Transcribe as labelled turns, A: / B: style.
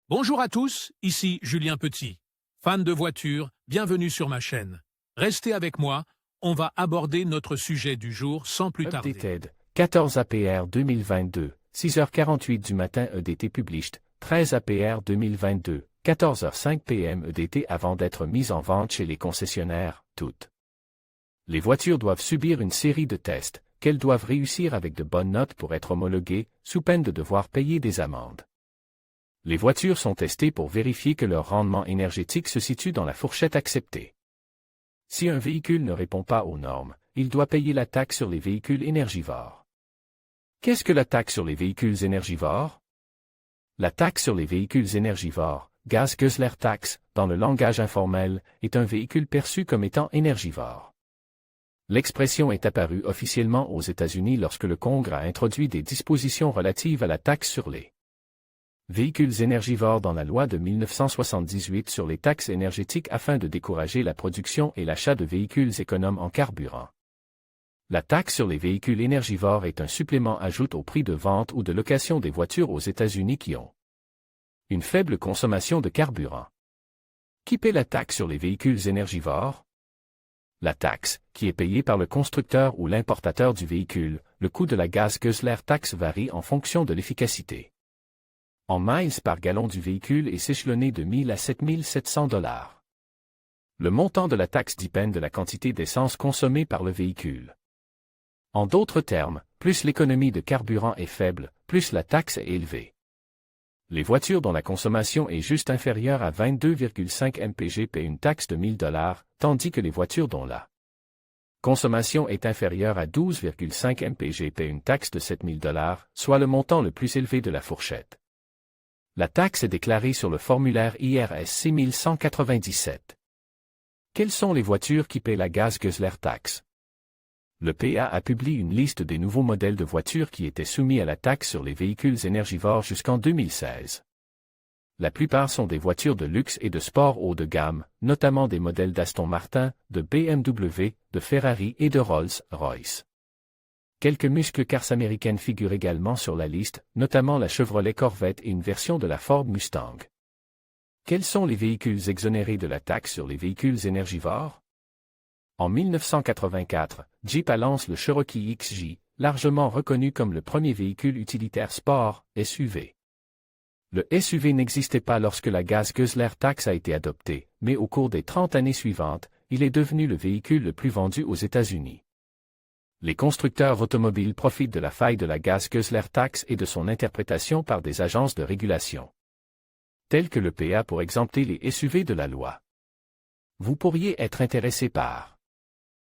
A: Bonjour à tous, ici Julien Petit. Fan de voitures, bienvenue sur ma chaîne. Restez avec moi, on va aborder notre sujet du jour sans plus tarder.
B: Updated, 14 APR 2022, 6h48 du matin EDT published, 13 APR 2022, 14h05 PM EDT avant d'être mise en vente chez les concessionnaires, toutes. Les voitures doivent subir une série de tests, qu'elles doivent réussir avec de bonnes notes pour être homologuées, sous peine de devoir payer des amendes. Les voitures sont testées pour vérifier que leur rendement énergétique se situe dans la fourchette acceptée. Si un véhicule ne répond pas aux normes, il doit payer la taxe sur les véhicules énergivores. Qu'est-ce que la taxe sur les véhicules énergivores? La taxe sur les véhicules énergivores, Gas Guzzler Tax, dans le langage informel, est un véhicule perçu comme étant énergivore. L'expression est apparue officiellement aux États-Unis lorsque le Congrès a introduit des dispositions relatives à la taxe sur les véhicules énergivores dans la loi de 1978 sur les taxes énergétiques afin de décourager la production et l'achat de véhicules économes en carburant. La taxe sur les véhicules énergivores est un supplément ajoute au prix de vente ou de location des voitures aux États-Unis qui ont une faible consommation de carburant. Qui paie la taxe sur les véhicules énergivores? La taxe, qui est payée par le constructeur ou l'importateur du véhicule, le coût de la Gas Guzzler Tax varie en fonction de l'efficacité en miles par gallon du véhicule et s'échelonner de 1000 à 7700 $. Le montant de la taxe dépend de la quantité d'essence consommée par le véhicule. En d'autres termes, plus l'économie de carburant est faible, plus la taxe est élevée. Les voitures dont la consommation est juste inférieure à 22,5 mpg paient une taxe de 1000 $, tandis que les voitures dont la consommation est inférieure à 12,5 mpg paient une taxe de 7000 $, soit le montant le plus élevé de la fourchette. La taxe est déclarée sur le formulaire IRS 6197. Quelles sont les voitures qui paient la Gas Guzzler Tax? Le PA a publié une liste des nouveaux modèles de voitures qui étaient soumis à la taxe sur les véhicules énergivores jusqu'en 2016. La plupart sont des voitures de luxe et de sport haut de gamme, notamment des modèles d'Aston Martin, de BMW, de Ferrari et de Rolls-Royce. Quelques muscle cars américaines figurent également sur la liste, notamment la Chevrolet Corvette et une version de la Ford Mustang. Quels sont les véhicules exonérés de la taxe sur les véhicules énergivores? En 1984, Jeep lance le Cherokee XJ, largement reconnu comme le premier véhicule utilitaire sport, SUV. Le SUV n'existait pas lorsque la Gas Guzzler Tax a été adoptée, mais au cours des 30 années suivantes, il est devenu le véhicule le plus vendu aux États-Unis. Les constructeurs automobiles profitent de la faille de la Gas Guzzler Tax et de son interprétation par des agences de régulation, telles que le PA pour exempter les SUV de la loi. Vous pourriez être intéressé par